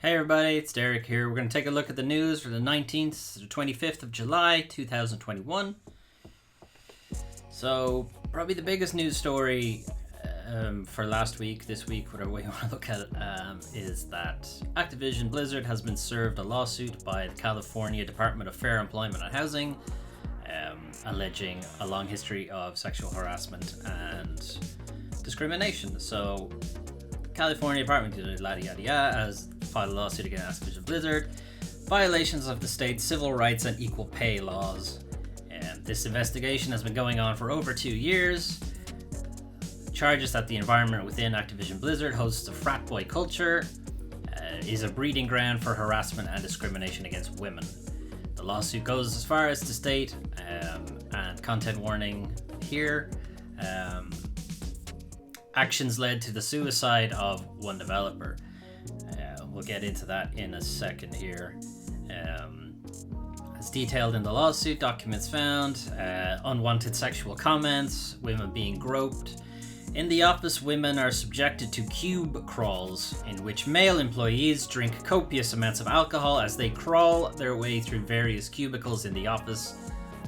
Hey everybody, it's Derek here. We're going to take a look at the news for the 19th to the 25th of July 2021. So, probably the biggest news story for last week, this week, whatever way you want to look at it, is that Activision Blizzard has been served a lawsuit by the California Department of Fair Employment and Housing, alleging a long history of sexual harassment and discrimination. So, California Department of has filed a lawsuit against Activision Blizzard, violations of the state's civil rights and equal pay laws. This investigation has been going on for over 2 years. Charges that the environment within Activision Blizzard hosts a frat boy culture, is a breeding ground for harassment and discrimination against women. The lawsuit goes as far as to state, and content warning here, actions led to the suicide of one developer. We'll get into that in a second here. As detailed in the lawsuit, documents found, unwanted sexual comments, women being groped. In the office, women are subjected to cube crawls, in which male employees drink copious amounts of alcohol as they crawl their way through various cubicles in the office,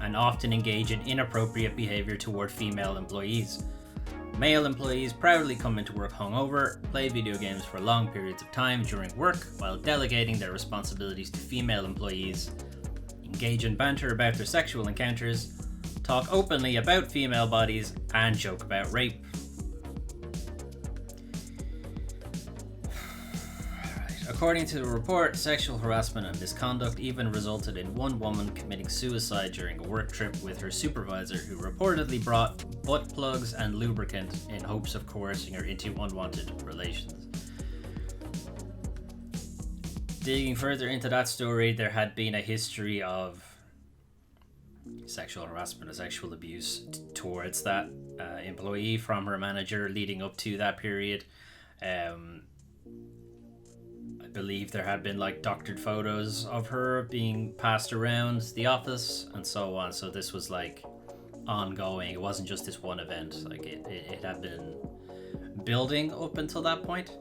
and often engage in inappropriate behavior toward female employees. Male employees proudly come into work hungover, play video games for long periods of time during work while delegating their responsibilities to female employees, engage in banter about their sexual encounters, talk openly about female bodies, and joke about rape. According to the report, sexual harassment and misconduct even resulted in one woman committing suicide during a work trip with her supervisor, who reportedly brought butt plugs and lubricant in hopes of coercing her into unwanted relations. Digging further into that story, there had been a history of sexual harassment and sexual abuse towards that employee from her manager leading up to that period. I believe there had been doctored photos of her being passed around the office and so on. So this was ongoing. It wasn't just this one event. It had been building up until that point.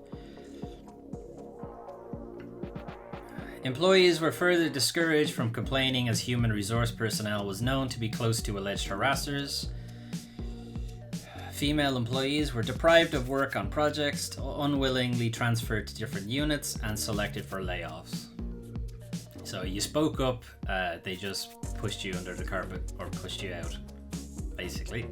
Employees were further discouraged from complaining as human resource personnel was known to be close to alleged harassers. Female employees were deprived of work on projects, unwillingly transferred to different units, and selected for layoffs. So you spoke up, they just pushed you under the carpet or pushed you out, basically.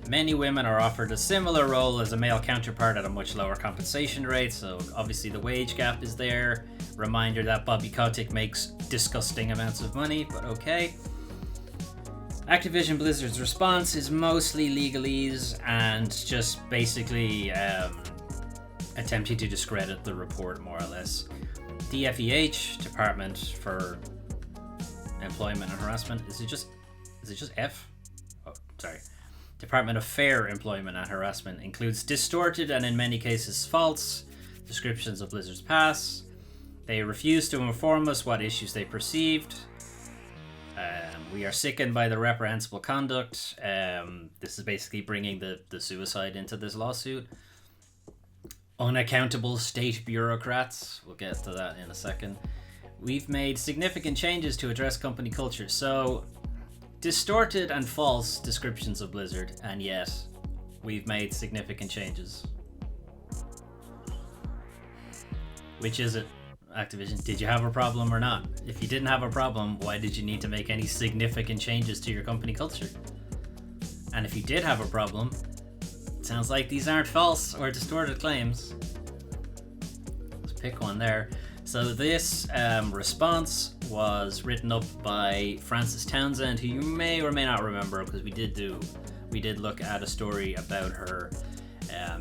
Many women are offered a similar role as a male counterpart at a much lower compensation rate, so obviously the wage gap is there. Reminder that Bobby Kotick makes disgusting amounts of money, but okay. Activision Blizzard's response is mostly legalese and just basically attempting to discredit the report, more or less. DFEH, Department for Employment and Harassment, is it just F? Oh, sorry. Department of Fair Employment and Harassment includes distorted and in many cases false descriptions of Blizzard's past. They refuse to inform us what issues they perceived. We are sickened by the reprehensible conduct. This is basically bringing the suicide into this lawsuit. Unaccountable state bureaucrats. We'll get to that in a second. We've made significant changes to address company culture. So, distorted and false descriptions of Blizzard, and yet we've made significant changes. Which is it? Activision, did you have a problem or not? If you didn't have a problem, why did you need to make any significant changes to your company culture? And if you did have a problem, it sounds like these aren't false or distorted claims. Let's pick one there. So this response was written up by Frances Townsend, who you may or may not remember because we did look at a story about her.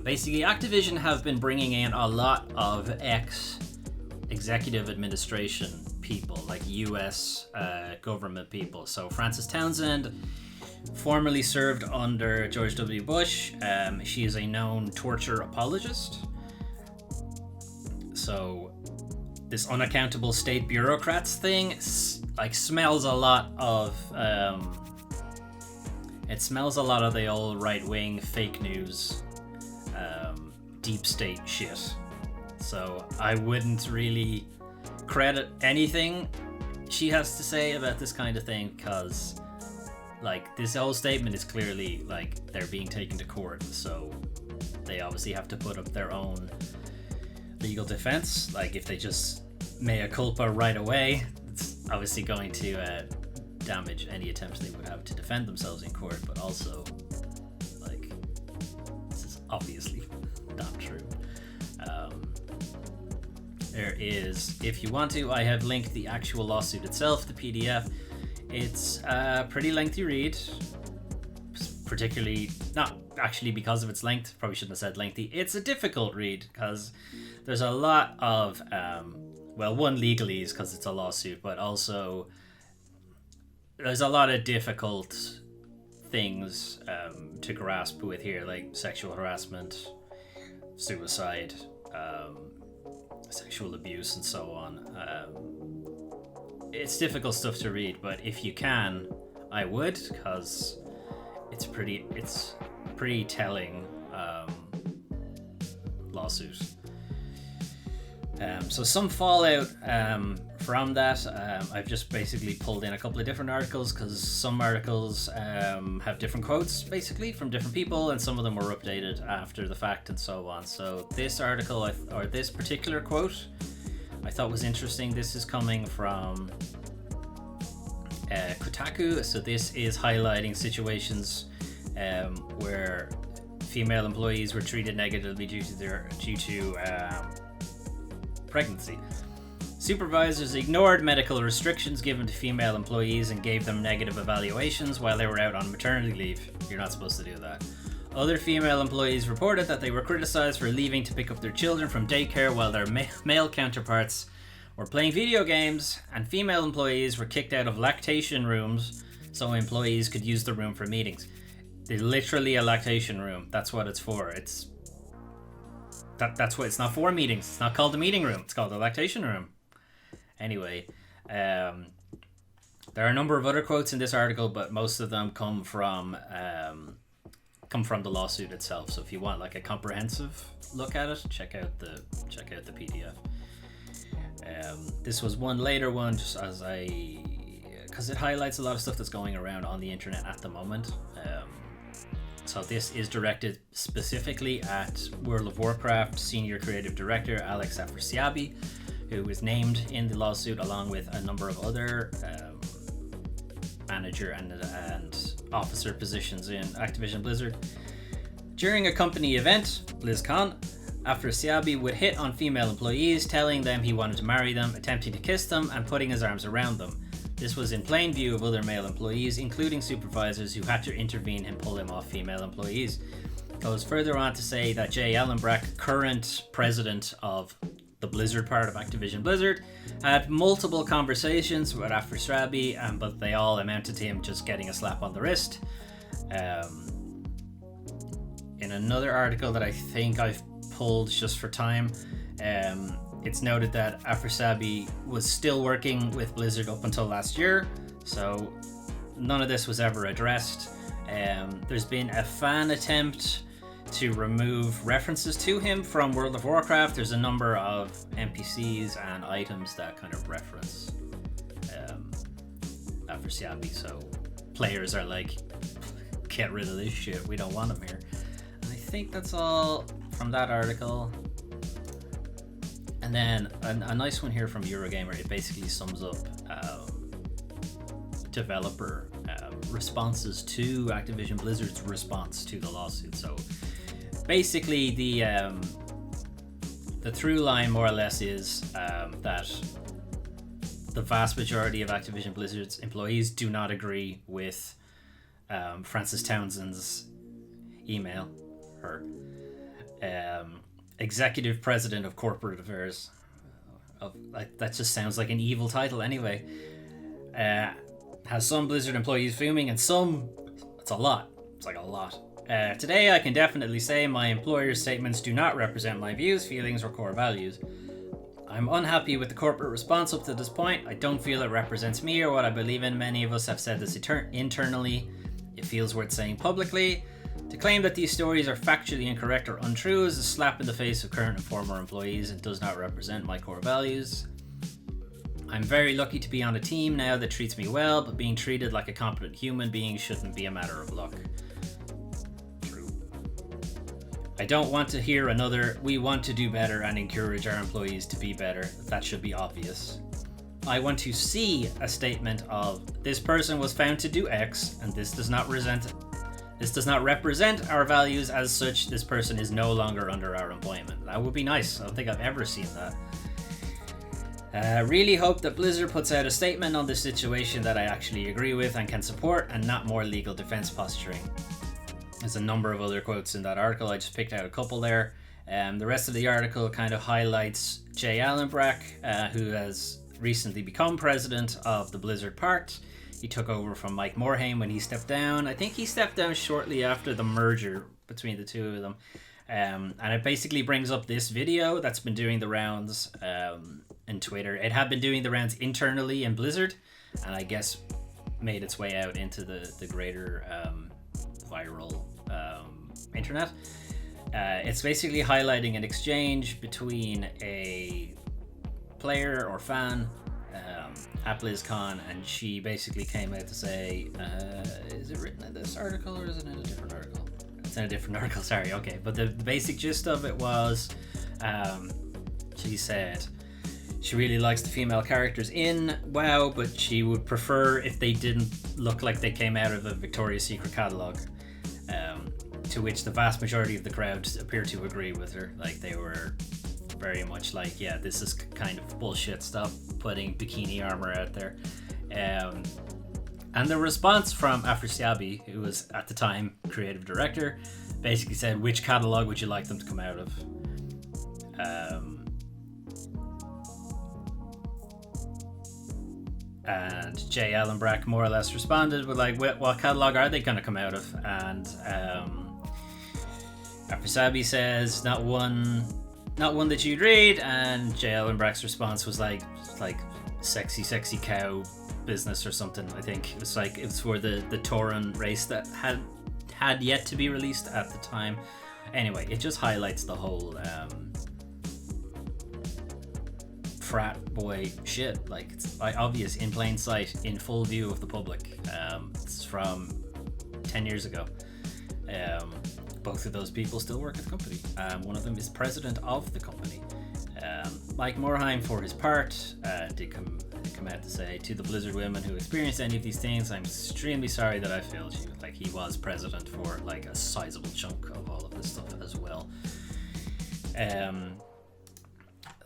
Basically, Activision have been bringing in a lot of executive administration people, like US government people. So Frances Townsend formerly served under George W. Bush. She is a known torture apologist. So this unaccountable state bureaucrats thing smells a lot of the old right-wing fake news, deep state shit. So I wouldn't really credit anything she has to say about this kind of thing, because like this whole statement is clearly like they're being taken to court, so they obviously have to put up their own legal defense. Like if they just mea culpa right away, it's obviously going to damage any attempts they would have to defend themselves in court. But also, like, this is obviously not true. There is, if you want to, I have linked the actual lawsuit itself, the PDF. It's a pretty lengthy read, particularly, not actually because of its length, probably shouldn't have said lengthy. It's a difficult read because there's a lot of, one, legalese because it's a lawsuit, but also there's a lot of difficult things to grasp with here, like sexual harassment, suicide, sexual abuse, and so on. It's difficult stuff to read, but if you can, I would, because it's pretty telling lawsuit. So some fallout from that. I've just basically pulled in a couple of different articles, because some articles have different quotes basically from different people, and some of them were updated after the fact and so on. So this article, or this particular quote, I thought was interesting. This is coming from Kotaku. So this is highlighting situations where female employees were treated negatively due to pregnancy. Supervisors ignored medical restrictions given to female employees and gave them negative evaluations while they were out on maternity leave. You're not supposed to do that. Other female employees reported that they were criticized for leaving to pick up their children from daycare while their male counterparts were playing video games, and female employees were kicked out of lactation rooms so employees could use the room for meetings. They're literally a lactation room. That's what it's for. That's what it's not for, meetings. It's not called the meeting room. It's called the lactation room. Anyway, there are a number of other quotes in this article, but most of them come from the lawsuit itself. So if you want like a comprehensive look at it, check out the PDF. This was one later one, just because it highlights a lot of stuff that's going around on the internet at the moment. So this is directed specifically at World of Warcraft Senior Creative Director Alex Afrasiabi, who was named in the lawsuit along with a number of other manager and officer positions in Activision Blizzard. During a company event, BlizzCon, Afrasiabi would hit on female employees, telling them he wanted to marry them, attempting to kiss them, and putting his arms around them. This was in plain view of other male employees, including supervisors who had to intervene and pull him off female employees. Goes further on to say that Jay Allenbrack, current president of the Blizzard part of Activision Blizzard, had multiple conversations with Afrasiabi, but they all amounted to him just getting a slap on the wrist. In another article that I think I've pulled just for time, it's noted that Afrasiabi was still working with Blizzard up until last year, so none of this was ever addressed. There's been a fan attempt to remove references to him from World of Warcraft. There's a number of NPCs and items that kind of reference Afrasiabi, so players are like, get rid of this shit, we don't want him here. And I think that's all from that article. And then a nice one here from Eurogamer. It basically sums up developer responses to Activision Blizzard's response to the lawsuit. So basically the through line more or less is that the vast majority of Activision Blizzard's employees do not agree with Frances Townsend's email, her executive president of corporate affairs. That just sounds like an evil title anyway. Has some Blizzard employees fuming, and some, it's a lot. It's like a lot. Today I can definitely say my employer's statements do not represent my views, feelings, or core values. I'm unhappy with the corporate response up to this point. I don't feel it represents me or what I believe in. Many of us have said this internally. It feels worth saying publicly. To claim that these stories are factually incorrect or untrue is a slap in the face of current and former employees and does not represent my core values. I'm very lucky to be on a team now that treats me well, but being treated like a competent human being shouldn't be a matter of luck. True. I don't want to hear another, we want to do better and encourage our employees to be better. That should be obvious. I want to see a statement of, this person was found to do X, and this does not represent our values as such. This person is no longer under our employment. That would be nice. I don't think I've ever seen that. Really hope that Blizzard puts out a statement on this situation that I actually agree with and can support, and not more legal defense posturing. There's a number of other quotes in that article. I just picked out a couple there. The rest of the article kind of highlights Jay Allenbrack, who has recently become president of the Blizzard part. He took over from Mike Morhaime when he stepped down. I think he stepped down shortly after the merger between the two of them. And it basically brings up this video that's been doing the rounds in Twitter. It had been doing the rounds internally in Blizzard, and I guess made its way out into the greater viral internet. It's basically highlighting an exchange between a player or fan at BlizzCon, and she basically came out to say, is it written in this article or is it in a different article? It's in a different article, sorry, okay. But the basic gist of it was, she said she really likes the female characters in WoW, but she would prefer if they didn't look like they came out of a Victoria's Secret catalogue. To which the vast majority of the crowd appeared to agree with her. Like, they were very much like, yeah, this is kind of bullshit, stop putting bikini armor out there. And the response from Afrasiabi, who was at the time creative director, basically said, which catalog would you like them to come out of? And Jay Allenbrack more or less responded with like, what catalog are they going to come out of? And Afrasiabi says, not one that you'd read. And Jay Allenbrack's response was like sexy cow business or something. I think it was like, it was for the Tauren race that had yet to be released at the time. Anyway, it just highlights the whole frat boy shit. Like, it's obvious, in plain sight, in full view of the public. It's from 10 years ago. Both of those people still work at the company. One of them is president of the company. Mike Morhaime, for his part, did come out to say, to the Blizzard women who experienced any of these things, I'm extremely sorry that I failed you. Like, he was president for like a sizable chunk of all of this stuff as well.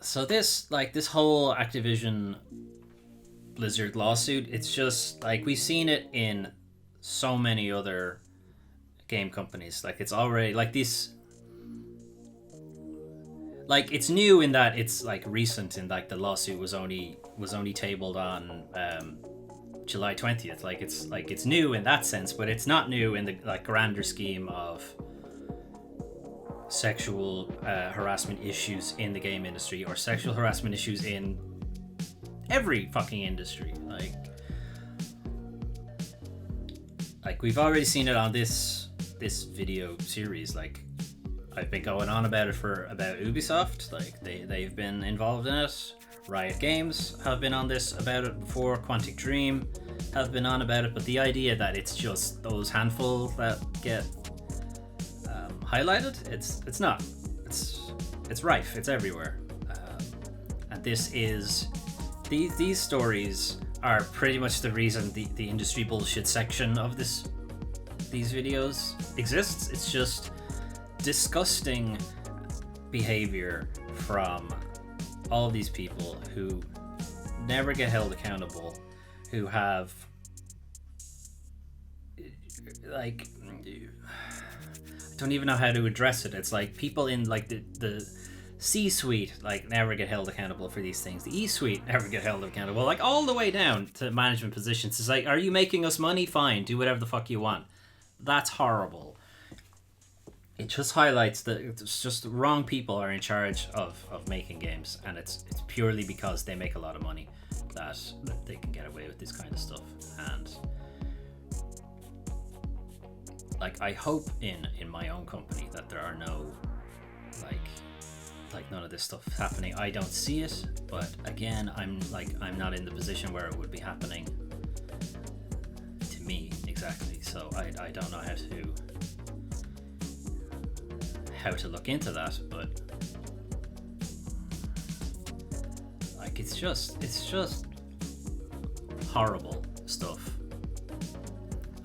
So this whole Activision Blizzard lawsuit, it's just like, we've seen it in so many other game companies. Like, it's already like this, like, it's new in that it's like recent, in like the lawsuit was only tabled on July 20th. It's new in that sense, but it's not new in the like grander scheme of sexual harassment issues in the game industry, or sexual harassment issues in every fucking industry. Like we've already seen it on this video series. Like, I've been going on about it about Ubisoft. Like, they've been involved in it. Riot Games have been on this about it before. Quantic Dream have been on about it. But the idea that it's just those handful that get highlighted, it's not. It's rife. It's everywhere. And this is these stories are pretty much the reason the industry bullshit section of these videos exists. It's just disgusting behavior from all of these people who never get held accountable, who have like, I don't even know how to address it. It's like people in like the C-suite like never get held accountable for these things. The E-suite never get held accountable, like all the way down to management positions. It's like, are you making us money? Fine, do whatever the fuck you want. That's horrible. It just highlights that it's just the wrong people are in charge of making games, and it's purely because they make a lot of money that they can get away with this kind of stuff. And like I hope in my own company that there are no like none of this stuff is happening. I don't see it, but again, I'm not in the position where it would be happening to me exactly. So I don't know how to look into that, but like it's just horrible stuff.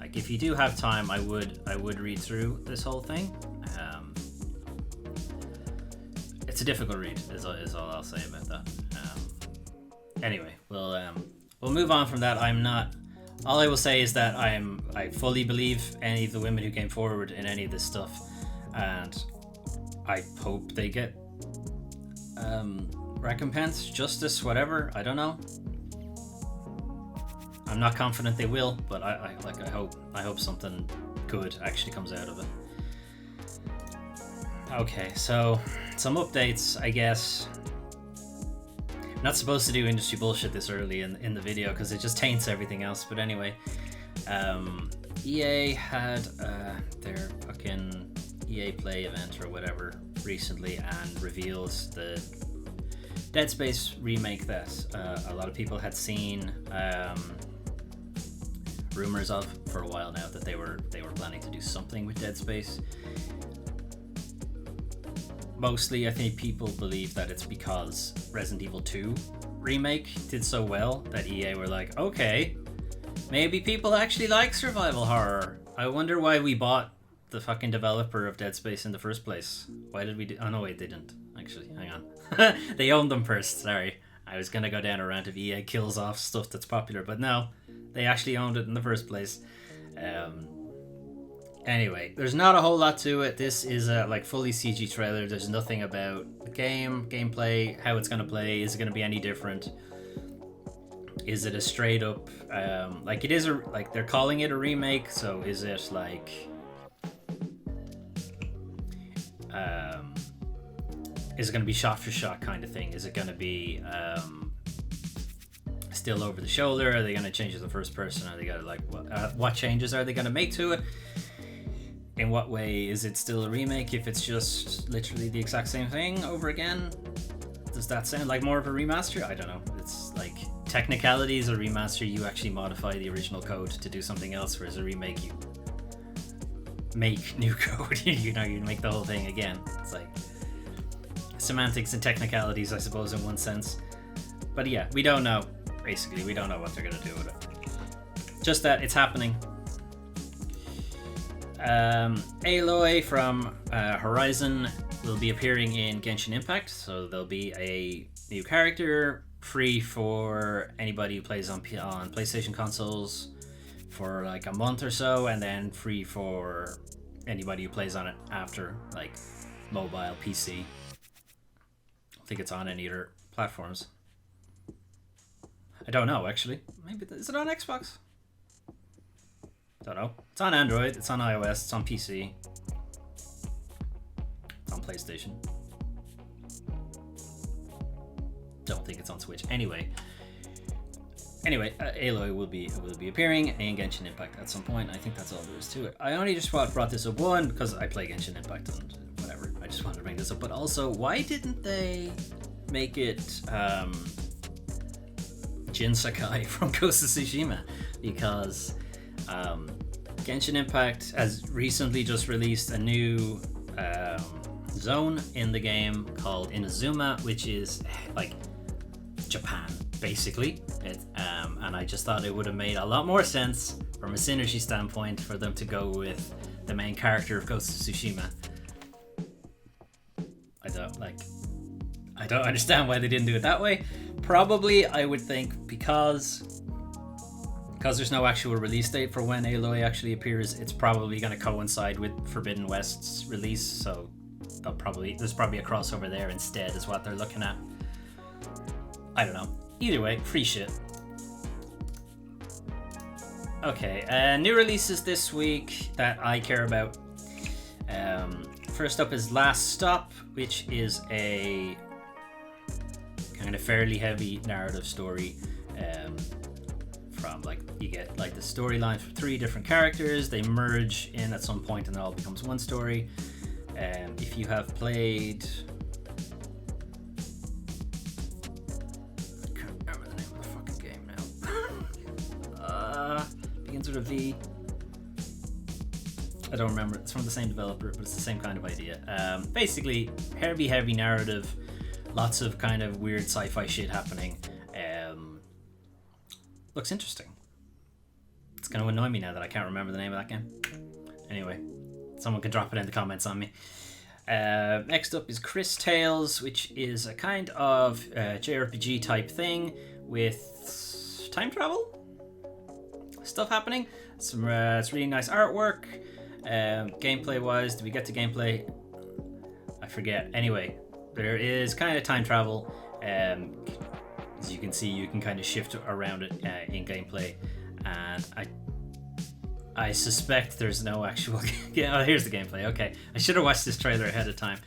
Like if you do have time, I would read through this whole thing. It's a difficult read, is all I'll say about that. Anyway, we'll move on from that. All I will say is that I fully believe any of the women who came forward in any of this stuff, and I hope they get recompense, justice, whatever. I don't know. I'm not confident they will, but I hope something good actually comes out of it. Okay, so some updates, I guess. I'm not supposed to do industry bullshit this early in the video because it just taints everything else. But anyway, EA had their fucking EA Play event or whatever recently and revealed the Dead Space remake that a lot of people had seen rumors of for a while now, that they were planning to do something with Dead Space. Mostly, I think people believe that it's because Resident Evil 2 remake did so well that EA were like, okay, maybe people actually like survival horror. I wonder why we bought the fucking developer of Dead Space in the first place. Why did we do... Oh no, wait, they didn't. Actually, hang on. They owned them first, sorry. I was gonna go down a rant if EA kills off stuff that's popular, but no, they actually owned it in the first place. Anyway, there's not a whole lot to it. This is a fully CG trailer. There's nothing about the gameplay, how it's gonna play. Is it gonna be any different? Is it a straight up it is they're calling it a remake, so is it is it gonna be shot for shot kind of thing? Is it gonna be still over the shoulder? Are they gonna change it to the first person? Are they gonna what changes are they gonna make to it? In what way is it still a remake if it's just literally the exact same thing over again? Does that sound like more of a remaster? I don't know. It's like technicalities. A remaster, you actually modify the original code to do something else, whereas a remake, you make new code. you make the whole thing again. It's like semantics and technicalities, I suppose, in one sense. But yeah, we don't know. Basically, we don't know what they're gonna do with it. Just that it's happening. Aloy from Horizon will be appearing in Genshin Impact, so there'll be a new character free for anybody who plays on PlayStation consoles for like a month or so, and then free for anybody who plays on it after, like mobile, PC. I think it's on any other platforms. I don't know, actually. Maybe is it on Xbox? Don't know. It's on Android, it's on iOS, it's on PC. It's on PlayStation. Don't think it's on Switch. Anyway, Aloy will be appearing in Genshin Impact at some point. I think that's all there is to it. I only just brought this up, one, because I play Genshin Impact and whatever. I just wanted to bring this up. But also, why didn't they make it Jin Sakai from Ghost of Tsushima? Because Genshin Impact has recently just released a new zone in the game called Inazuma, which is like Japan, basically. And I just thought it would have made a lot more sense from a synergy standpoint for them to go with the main character of Ghost of Tsushima. I don't understand why they didn't do it that way. Probably, I would think, because there's no actual release date for when Aloy actually appears, it's probably going to coincide with Forbidden West's release, so there's probably a crossover there instead, is what they're looking at. I don't know. Either way, free shit. Okay, new releases this week that I care about. First up is Last Stop, which is a kind of fairly heavy narrative story from. Like you get like the storyline for 3 different characters, they merge in at some point and it all becomes one story. If you have played, I can't remember the name of the fucking game now. Begins with a V. I don't remember. It's from the same developer, but it's the same kind of idea. Basically, heavy narrative, lots of kind of weird sci-fi shit happening. Looks interesting. It's going to annoy me now that I can't remember the name of that game. Anyway, someone can drop it in the comments on me. Next up is Cris Tales, which is a kind of JRPG type thing with time travel stuff happening. It's really nice artwork. Gameplay wise, did we get to gameplay? I forget. Anyway, there is kind of time travel. As you can see, you can kind of shift around it in gameplay, and I suspect there's no actual oh, here's the gameplay. Okay, I should have watched this trailer ahead of time.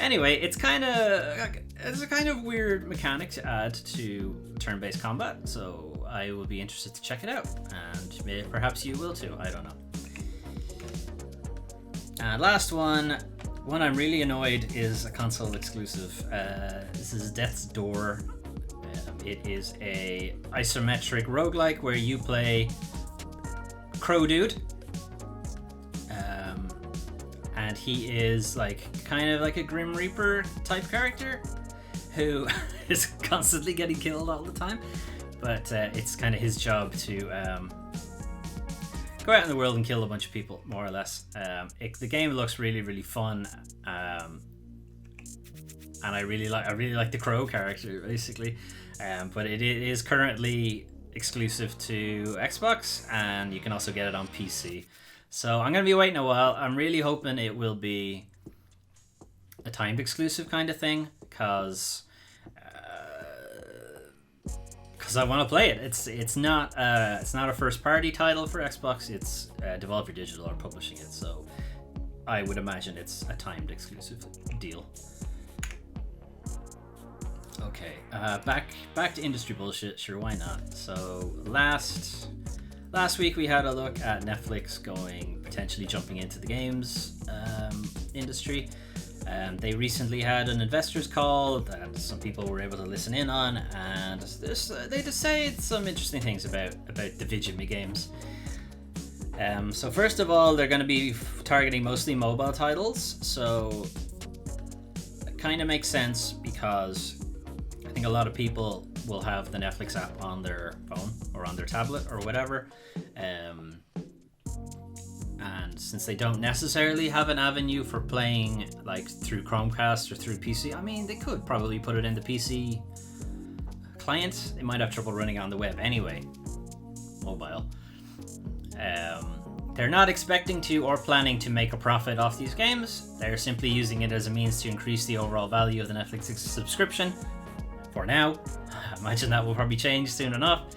Anyway, it's a kind of weird mechanic to add to turn-based combat, so I will be interested to check it out, and perhaps you will too. I don't know. And last one I'm really annoyed is a console exclusive. This is Death's Door. It is a isometric roguelike where you play Crow Dude. And he is like kind of like a Grim Reaper type character who is constantly getting killed all the time. But it's kind of his job to go out in the world and kill a bunch of people, more or less. The game looks really fun, and I really like the Crow character, basically. But it is currently exclusive to Xbox, and you can also get it on PC. So I'm going to be waiting a while. I'm really hoping it will be a timed exclusive kind of thing, because I want to play it. It's not a first party title for Xbox. It's Devolver Digital are publishing it, so I would imagine it's a timed exclusive deal. Okay, back to industry bullshit. Sure, why not? So last week we had a look at Netflix potentially jumping into the games industry. They recently had an investors call that some people were able to listen in on, and they just said some interesting things about the video games. So first of all, they're going to be targeting mostly mobile titles, so it kind of makes sense because I think a lot of people will have the Netflix app on their phone or on their tablet or whatever. And since they don't necessarily have an avenue for playing like through Chromecast or through PC, I mean, they could probably put it in the PC client. They might have trouble running on the web anyway, mobile. They're not expecting to or planning to make a profit off these games. They're simply using it as a means to increase the overall value of the Netflix subscription. For now, I imagine that will probably change soon enough.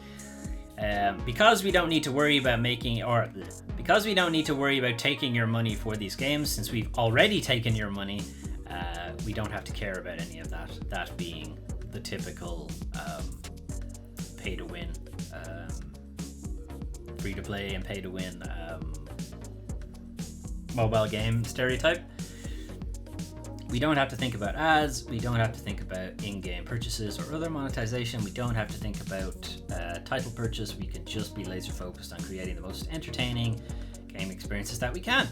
Because we don't need to worry about taking your money for these games, since we've already taken your money, we don't have to care about any of that. That being the typical pay to win, free to play and pay to win mobile game stereotype. We don't have to think about ads, we don't have to think about in-game purchases or other monetization, we don't have to think about title purchase, we can just be laser focused on creating the most entertaining game experiences that we can.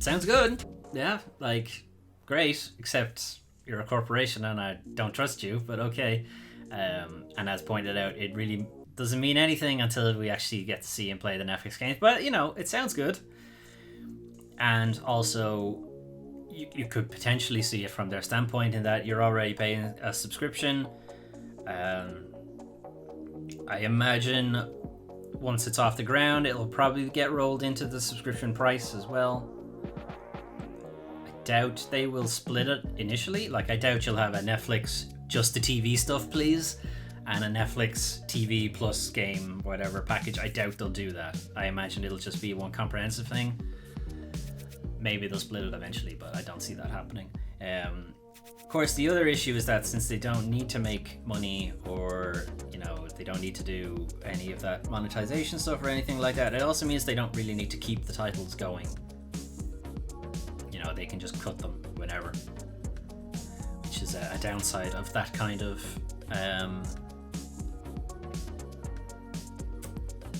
Sounds good, yeah, like, great, except you're a corporation and I don't trust you, but okay. And as pointed out, it really doesn't mean anything until we actually get to see and play the Netflix games, but you know, it sounds good. And also, you could potentially see it from their standpoint in that you're already paying a subscription. I imagine once it's off the ground, it'll probably get rolled into the subscription price as well. I doubt they will split it initially. Like, I doubt you'll have a Netflix just the TV stuff, please, and a Netflix TV plus game, whatever package. I doubt they'll do that. I imagine it'll just be one comprehensive thing. Maybe they'll split it eventually, but I don't see that happening. Of course, the other issue is that since they don't need to make money, or they don't need to do any of that monetization stuff or anything like that, it also means they don't really need to keep the titles going. They can just cut them whenever, which is a downside of that kind of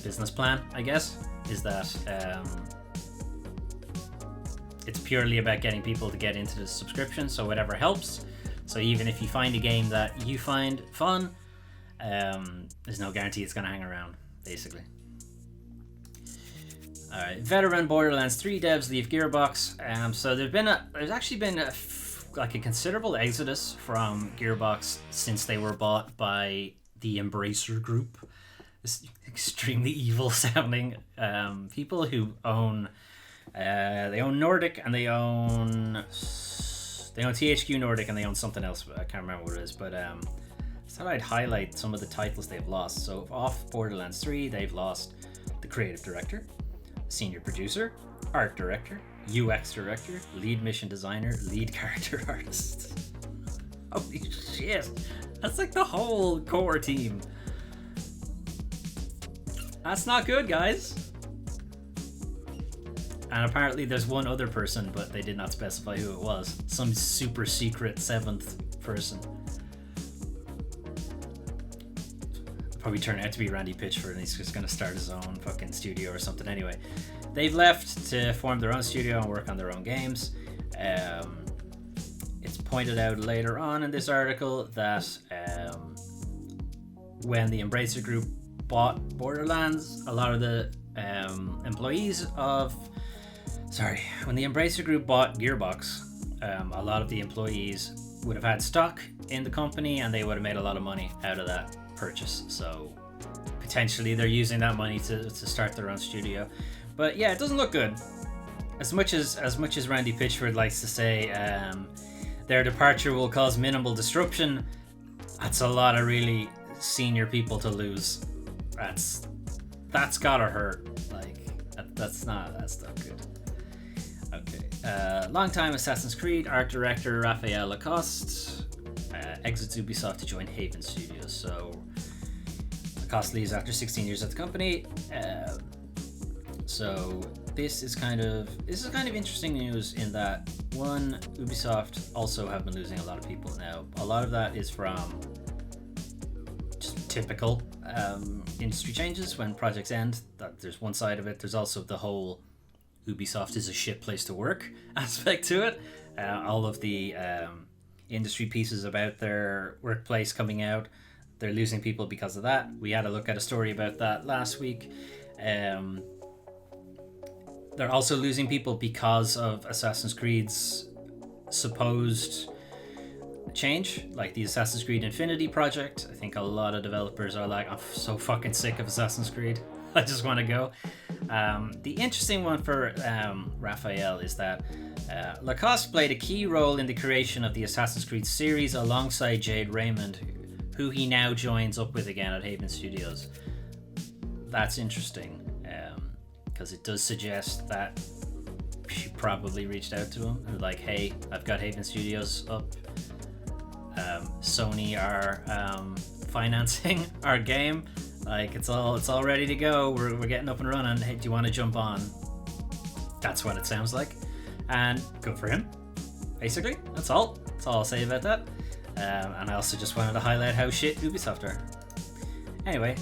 business plan, I guess, is that it's purely about getting people to get into the subscription, so whatever helps. So even if you find a game that you find fun, there's no guarantee it's going to hang around, basically. Alright, veteran Borderlands 3 devs leave Gearbox. So there's actually been a considerable exodus from Gearbox since they were bought by the Embracer Group. This extremely evil sounding people who own they own Nordic, and they own THQ Nordic, and they own something else, but I can't remember what it is. But I thought I'd highlight some of the titles they've lost. So off Borderlands 3, they've lost the creative director, senior producer, art director, UX director, lead mission designer, lead character artist. Holy shit, that's like the whole core team. That's not good, guys. And apparently there's one other person, but they did not specify who it was. Some super secret 7th person. Probably turn out to be Randy Pitchford, and he's just going to start his own fucking studio or something. Anyway, they've left to form their own studio and work on their own games. It's pointed out later on in this article that when the Embracer Group bought Borderlands, a lot of the when the Embracer Group bought Gearbox, a lot of the employees would have had stock in the company, and they would have made a lot of money out of that purchase. So potentially they're using that money to start their own studio. But yeah, it doesn't look good. As much as Randy Pitchford likes to say their departure will cause minimal disruption, that's a lot of really senior people to lose. That's gotta hurt. That's not good. Okay. Longtime Assassin's Creed art director Raphael Lacoste exits Ubisoft to join Haven Studios. So Lacoste leaves after 16 years at the company. So this is kind of interesting news in that, one, Ubisoft also have been losing a lot of people now. A lot of that is from just typical industry changes when projects end. There's one side of it. There's also the whole Ubisoft is a shit place to work aspect to it. All of the industry pieces about their workplace coming out, they're losing people because of that. We had a look at a story about that last week. They're also losing people because of Assassin's Creed's supposed change, like the Assassin's Creed Infinity project. I think a lot of developers are like, I'm so fucking sick of Assassin's Creed. I just want to go. The interesting one for Raphael is that Lacoste played a key role in the creation of the Assassin's Creed series alongside Jade Raymond, who he now joins up with again at Haven Studios. That's interesting, because it does suggest that she probably reached out to him and like, hey, I've got Haven Studios up. Sony are financing our game. Like, it's all ready to go. We're getting up and running. Hey, do you want to jump on? That's what it sounds like, and good for him. Basically, that's all I'll say about that. And I also just wanted to highlight how shit Ubisoft are. Anyway,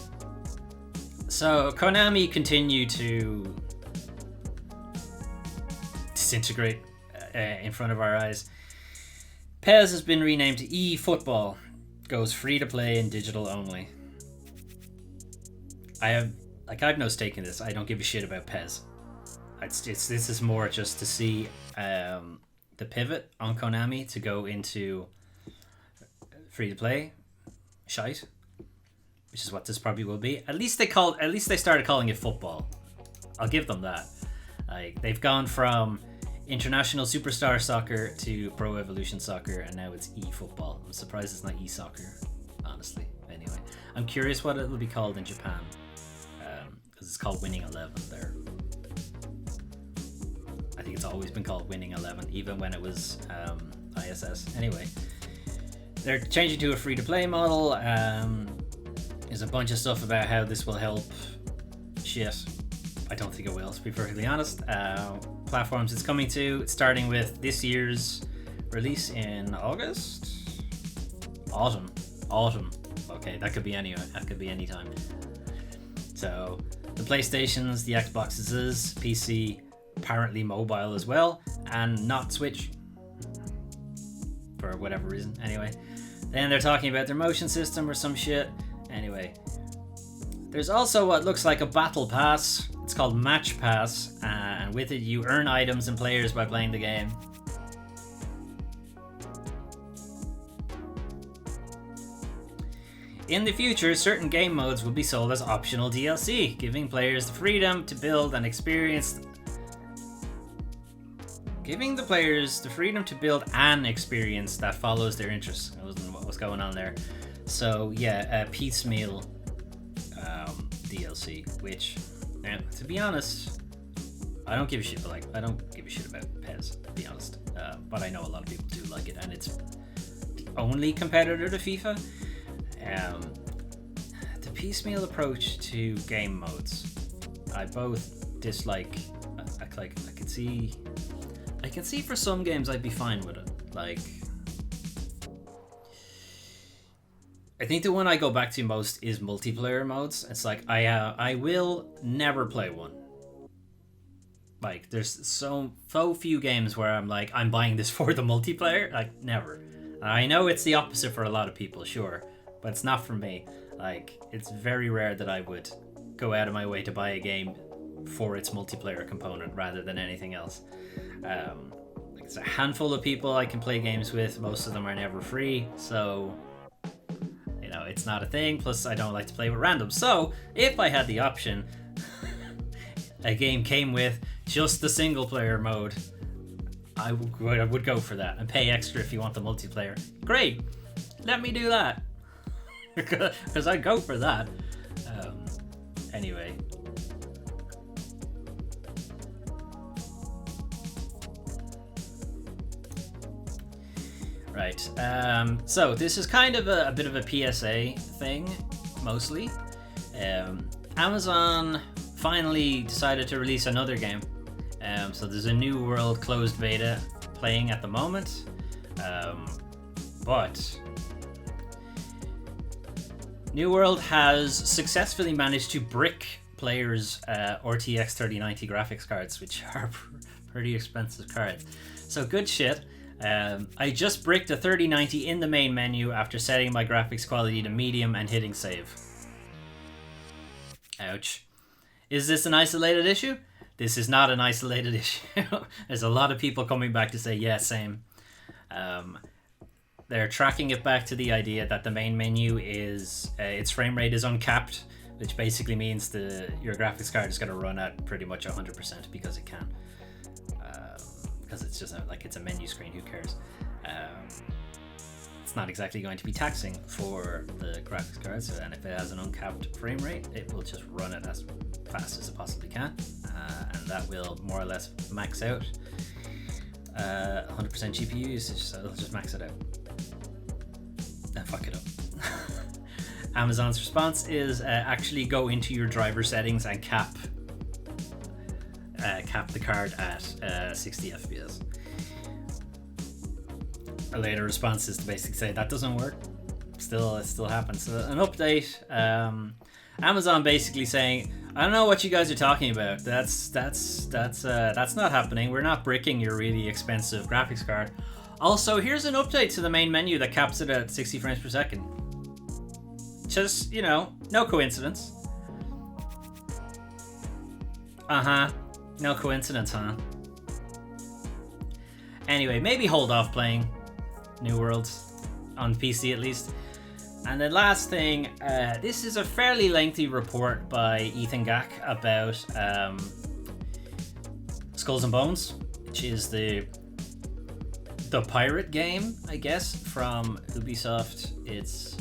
so Konami continue to disintegrate in front of our eyes. PES has been renamed to eFootball. Goes free to play and digital only. I've no stake in this. I don't give a shit about PES. This is more just to see the pivot on Konami to go into free to play shite, which is what this probably will be. At least they started calling it football. I'll give them that. Like, they've gone from International Superstar Soccer to Pro Evolution Soccer, and now it's eFootball. I'm surprised it's not eSoccer, honestly. Anyway, I'm curious what it will be called in Japan, because it's called Winning 11 there. I think it's always been called Winning 11, even when it was ISS. Anyway, they're changing to a free-to-play model. There's a bunch of stuff about how this will help. Shit, I don't think it will, to be perfectly honest. Platforms it's coming to, starting with this year's release in August? Autumn. Okay, that could be anywhere. That could be any time. So, the PlayStations, the Xboxes, PC, apparently mobile as well, and not Switch. For whatever reason, anyway. Then they're talking about their motion system or some shit. Anyway. There's also what looks like a battle pass. It's called Match Pass, and with it you earn items and players by playing the game. In the future, certain game modes will be sold as optional DLC, giving players the freedom to build an experience. Giving the players the freedom to build an experience that follows their interests. That wasn't what was going on there. So yeah, piecemeal DLC, which, to be honest, I don't give a shit. I don't give a shit about PES, to be honest. But I know a lot of people do like it, and it's the only competitor to FIFA. The piecemeal approach to game modes, I both dislike. I can see for some games I'd be fine with it. Like, I think the one I go back to most is multiplayer modes. It's like I will never play one. Like, there's so few games where I'm like, I'm buying this for the multiplayer. Like, never. I know it's the opposite for a lot of people, sure, but it's not for me. Like, it's very rare that I would go out of my way to buy a game for its multiplayer component rather than anything else. It's a handful of people I can play games with. Most of them are never free, so it's not a thing. Plus, I don't like to play with randoms. So, if I had the option, a game came with just the single player mode, I would go for that and pay extra if you want the multiplayer. Great, let me do that, because I'd go for that. Anyway. Right, so this is kind of a bit of a PSA thing, mostly. Amazon finally decided to release another game. So there's a New World closed beta playing at the moment. But New World has successfully managed to brick players' RTX 3090 graphics cards, which are pretty expensive cards. So good shit. I just bricked a 3090 in the main menu after setting my graphics quality to medium and hitting save. Ouch. Is this an isolated issue? This is not an isolated issue. There's a lot of people coming back to say, yeah, same. They're tracking it back to the idea that the main menu is, its frame rate is uncapped, which basically means your graphics card is going to run at pretty much 100% because it can. Because it's just it's a menu screen, who cares? It's not exactly going to be taxing for the graphics cards, and if it has an uncapped frame rate, it will just run it as fast as it possibly can, and that will more or less max out 100% GPU usage, so it'll just max it out and fuck it up. Amazon's response is actually go into your driver settings and cap the card at 60 FPS. A later response is to basically say that doesn't work. It still happens. So an update. Amazon basically saying, I don't know what you guys are talking about. That's not happening. We're not bricking your really expensive graphics card. Also, here's an update to the main menu that caps it at 60 frames per second. Just, no coincidence. No coincidence, huh? Anyway, maybe hold off playing New World on PC at least. And then last thing, this is a fairly lengthy report by Ethan Gack about Skulls and Bones, which is the pirate game, I guess, from Ubisoft. It's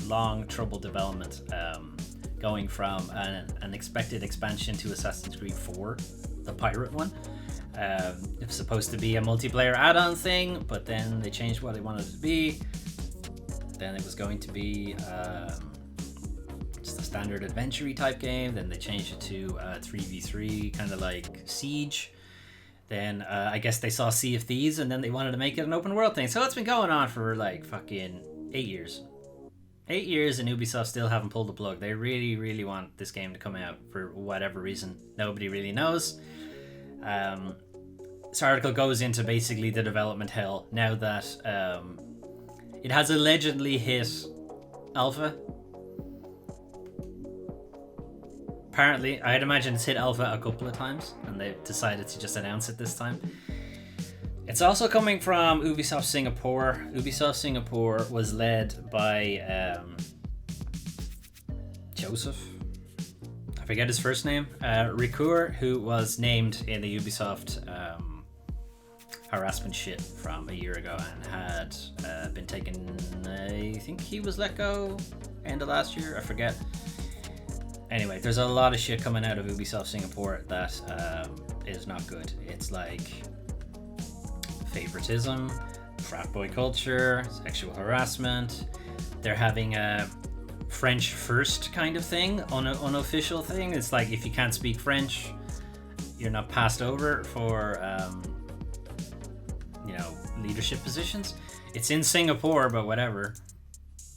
long troubled development, going from an expected expansion to Assassin's Creed 4, the pirate one. It was supposed to be a multiplayer add-on thing, but then they changed what they wanted it to be. Then it was going to be just a standard adventure type game. Then they changed it to 3v3, kind of like Siege. Then I guess they saw Sea of Thieves, and then they wanted to make it an open world thing. So it's been going on for like fucking 8 years. 8 years, and Ubisoft still haven't pulled the plug. They really, really want this game to come out for whatever reason. Nobody really knows. This article goes into basically the development hell now that it has allegedly hit alpha. Apparently, I'd imagine it's hit alpha a couple of times, and they've decided to just announce it this time. It's also coming from Ubisoft Singapore. Ubisoft Singapore was led by Joseph. I forget his first name. Ricoeur, who was named in the Ubisoft harassment shit from a year ago and had been taken. I think he was let go end of last year. I forget. Anyway, there's a lot of shit coming out of Ubisoft Singapore that is not good. It's like favoritism, frat boy culture, sexual harassment. They're having a French first kind of thing, unofficial thing. It's like if you can't speak French, you're not passed over for leadership positions. It's in Singapore, but whatever.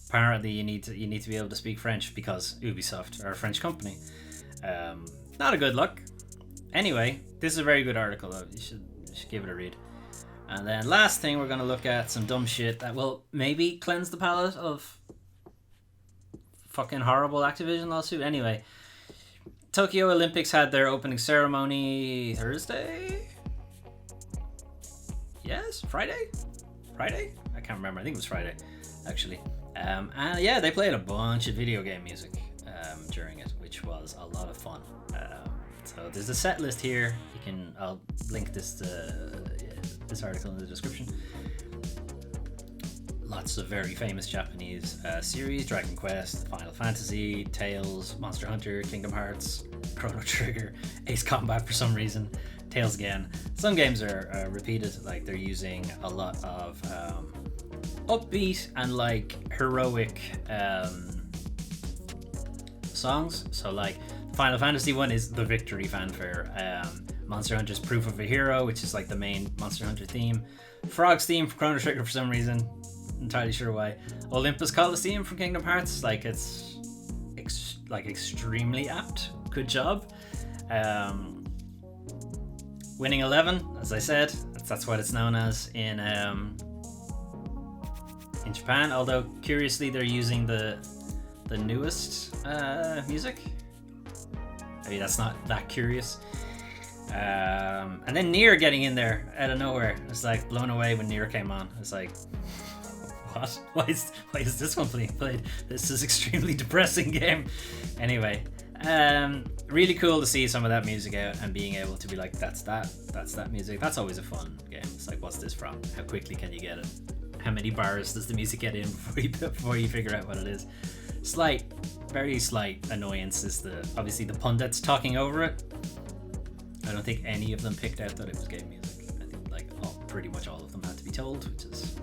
Apparently you need to be able to speak French because Ubisoft are a French company. Not a good look. Anyway, this is a very good article though. You should give it a read. And then last thing, we're going to look at some dumb shit that will maybe cleanse the palate of fucking horrible Activision lawsuit. Anyway, Tokyo Olympics had their opening ceremony Thursday? Yes? Friday? I can't remember. I think it was Friday, actually. And yeah, they played a bunch of video game music during it, which was a lot of fun. So there's a set list here. I'll link this article in the description. Lots of very famous Japanese series: Dragon Quest, Final Fantasy, Tales, Monster Hunter, Kingdom Hearts, Chrono Trigger, Ace Combat for some reason, Tales again. Some games are repeated, like they're using a lot of upbeat and like heroic songs. So like Final Fantasy one is the victory fanfare. Monster Hunter's Proof of a Hero, which is like the main Monster Hunter theme. Frog's theme from Chrono Trigger for some reason. Entirely sure why. Olympus Coliseum from Kingdom Hearts, like it's extremely apt. Good job. Winning 11, as I said, that's what it's known as in Japan. Although curiously, they're using the newest music. I mean, that's not that curious. And then Nier getting in there out of nowhere. It's like blown away when Nier came on. It's like, what? Why is this one being played? This is extremely depressing game. Anyway, really cool to see some of that music out and being able to be like, that's that music. That's always a fun game. It's like, what's this from? How quickly can you get it? How many bars does the music get in before you figure out what it is? Very slight annoyance is obviously the pundits talking over it. I don't think any of them picked out that it was game music. I think pretty much all of them had to be told, which is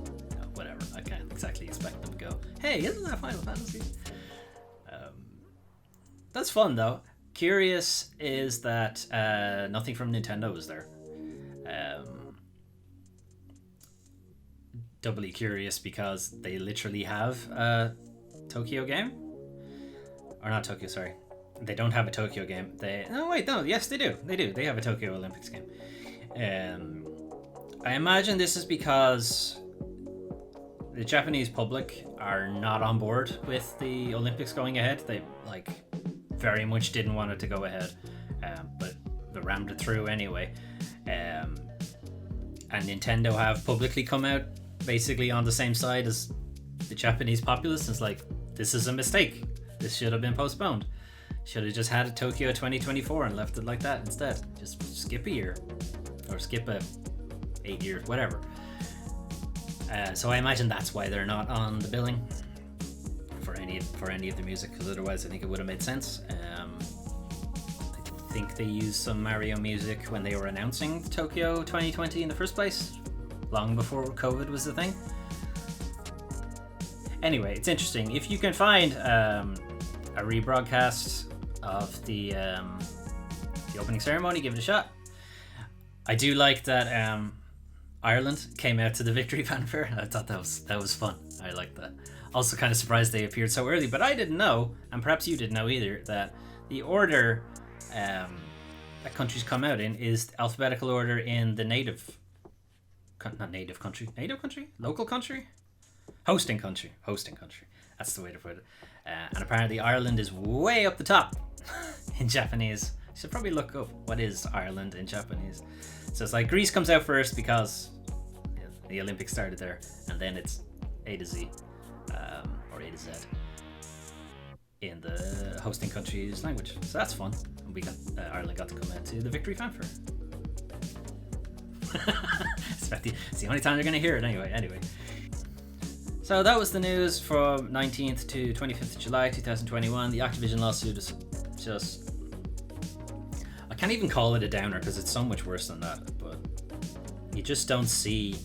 whatever. I can't exactly expect them to go, hey, isn't that Final Fantasy? That's fun though. Curious is that nothing from Nintendo was there. Doubly curious because they literally have a Tokyo game. Or not Tokyo, sorry. They don't have a Tokyo game. Yes, they do. They have a Tokyo Olympics game. I imagine this is because the Japanese public are not on board with the Olympics going ahead. They very much didn't want it to go ahead, but they rammed it through anyway. And Nintendo have publicly come out basically on the same side as the Japanese populace. It's like, this is a mistake. This should have been postponed. Should have just had a Tokyo 2024 and left it like that instead. Just skip a year. Or skip 8 years, whatever. So I imagine that's why they're not on the billing for any of the music, because otherwise I think it would have made sense. I think they used some Mario music when they were announcing Tokyo 2020 in the first place, long before COVID was the thing. Anyway, it's interesting. If you can find a rebroadcast of the opening ceremony, give it a shot. I do like that Ireland came out to the victory fanfare. I thought that was fun. I liked that. Also kind of surprised they appeared so early, but I didn't know, and perhaps you didn't know either, that the order that countries come out in is alphabetical order in the local country, hosting country. That's the way to put it. And apparently Ireland is way up the top in Japanese. You should probably look up what is Ireland in Japanese. So it's like Greece comes out first because the Olympics started there, and then it's A to Z, or A to Z in the hosting country's language. So that's fun. We got Ireland got to come out to the victory fanfare. It's the only time you're going to hear it anyway. So that was the news from 19th to 25th of July 2021. The Activision lawsuit is just... I can't even call it a downer because it's so much worse than that, but you just don't see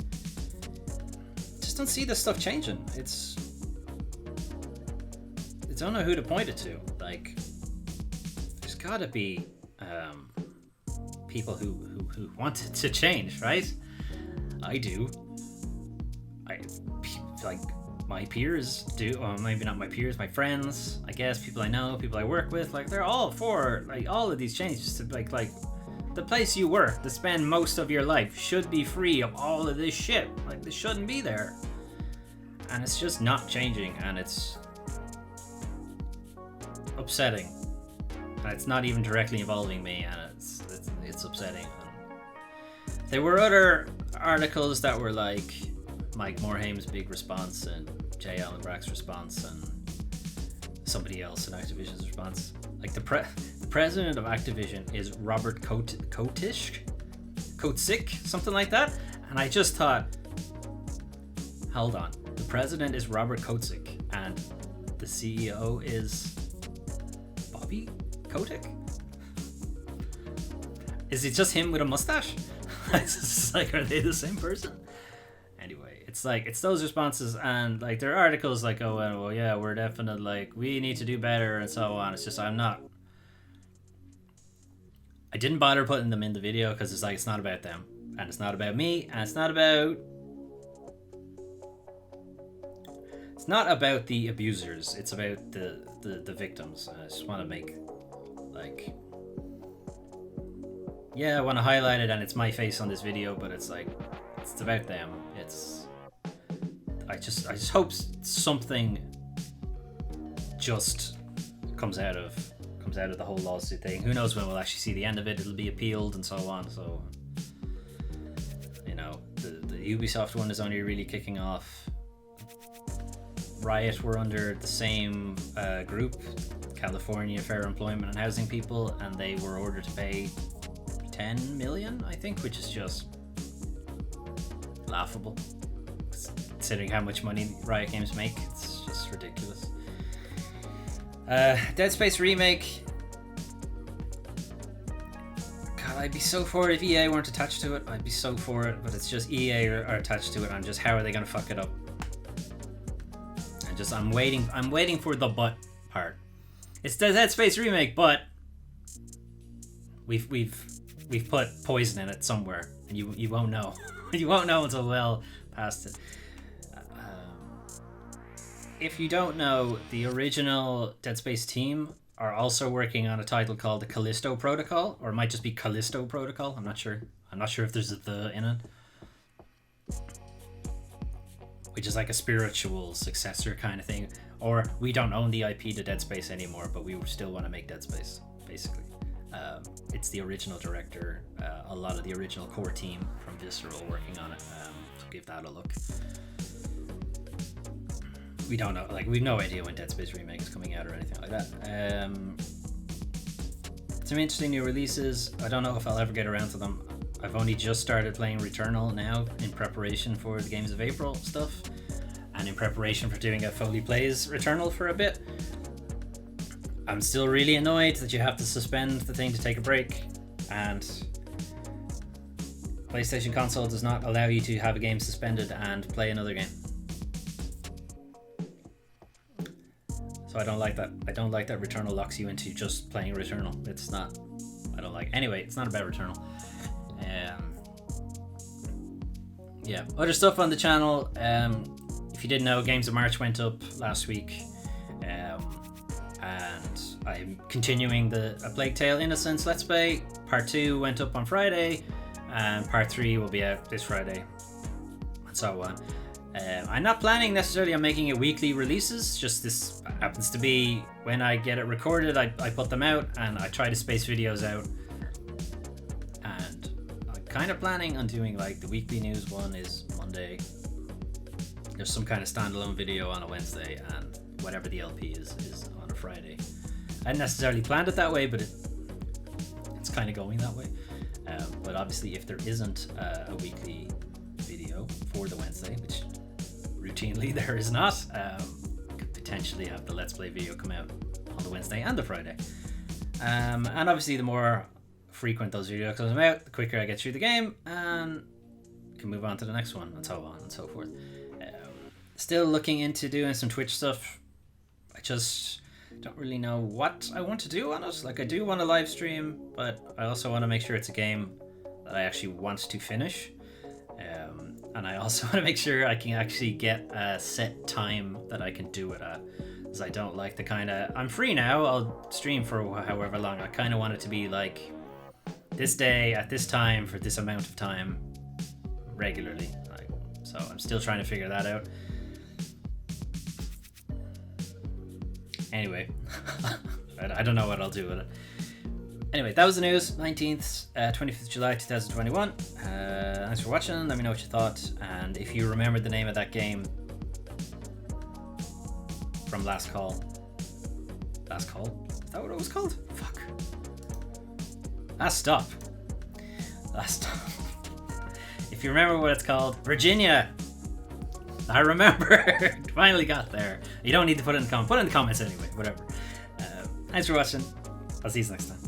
this stuff changing. I don't know who to point it to. Like, there's gotta be people who want it to change, right? I do. Like my peers do, or maybe not my peers, my friends, I guess, people I know, people I work with, like they're all for like all of these changes to like the place you work to spend most of your life should be free of all of this shit. Like this shouldn't be there. And it's just not changing, and it's upsetting. And it's not even directly involving me, and it's upsetting. And there were other articles that were like Mike Morhame's big response and J. Allen Brack's response and somebody else in Activision's response. Like the president of Activision is Robert Kotick, something like that. And I just thought, hold on, the president is Robert Kotick and the CEO is Bobby Kotick? Is it just him with a mustache? It's just like, are they the same person? Anyway, it's those responses, and like there are articles like, oh well, yeah, we're definitely like we need to do better and so on. It's just I didn't bother putting them in the video because it's like it's not about them, and it's not about me, and it's not about the abusers. It's about the victims. And I just want to make like, yeah, I want to highlight it, and it's my face on this video, but it's like it's about them. I just hope something just comes out of the whole lawsuit thing. Who knows when we'll actually see the end of it? It'll be appealed and so on. So you know, the Ubisoft one is only really kicking off. Riot were under the same group, California Fair Employment and Housing People, and they were ordered to pay 10 million, I think, which is just laughable considering how much money Riot Games make. It's just ridiculous. Dead Space Remake, God, I'd be so for it if EA weren't attached to it. I'd be so for it, but it's just EA are attached to it. I'm just, how are they gonna fuck it up? I'm waiting for the but part. It's the Dead Space Remake, but we've put poison in it somewhere, and you won't know. You won't know until well past it. If you don't know, the original Dead Space team are also working on a title called the Callisto Protocol, or it might just be Callisto Protocol. I'm not sure if there's a the in it. Which is like a spiritual successor kind of thing. Or we don't own the IP to Dead Space anymore, but we still want to make Dead Space, basically. It's the original director, a lot of the original core team from Visceral working on it. So give that a look. We don't know, like, we've no idea when Dead Space Remake is coming out or anything like that. Some interesting new releases. I don't know if I'll ever get around to them. I've only just started playing Returnal now in preparation for the Games of April stuff, and in preparation for doing a Foley Plays Returnal for a bit. I'm still really annoyed that you have to suspend the thing to take a break, and PlayStation console does not allow you to have a game suspended and play another game. So I don't like that. I don't like that Returnal locks you into just playing Returnal. It's not. I don't like. Anyway, it's not about Returnal. Yeah, other stuff on the channel. If you didn't know, Games of March went up last week, and I'm continuing the A Plague Tale Innocence Let's Play. Part 2 went up on Friday, and Part 3 will be out this Friday, and so on. I'm not planning necessarily on making it weekly releases, just this happens to be when I get it recorded, I put them out, and I try to space videos out. And I'm kind of planning on doing like the weekly news one is Monday, there's some kind of standalone video on a Wednesday, and whatever the LP is on a Friday. I hadn't necessarily planned it that way, but it's kind of going that way. But obviously if there isn't a weekly video for the Wednesday, which routinely there is not, could potentially have the Let's Play video come out on the Wednesday and the Friday. And obviously the more frequent those videos come out, the quicker I get through the game and can move on to the next one, and so on and so forth. Still looking into doing some Twitch stuff. I just don't really know what I want to do on it. Like, I do want to live stream, but I also want to make sure it's a game that I actually want to finish. And I also want to make sure I can actually get a set time that I can do it at. Because I don't like the kind of, I'm free now, I'll stream for however long. I kind of want it to be like this day at this time for this amount of time regularly. So I'm still trying to figure that out. Anyway, I don't know what I'll do with it. Anyway, that was the news. 19th, 25th July 2021. Thanks for watching. Let me know what you thought. And if you remember the name of that game from Last Call. Last Call? Is that what it was called? Fuck. Last Stop. Last Stop. If you remember what it's called, Virginia. I remember. Finally got there. You don't need to put it in the comments. Put it in the comments anyway. Whatever. Thanks for watching. I'll see you next time.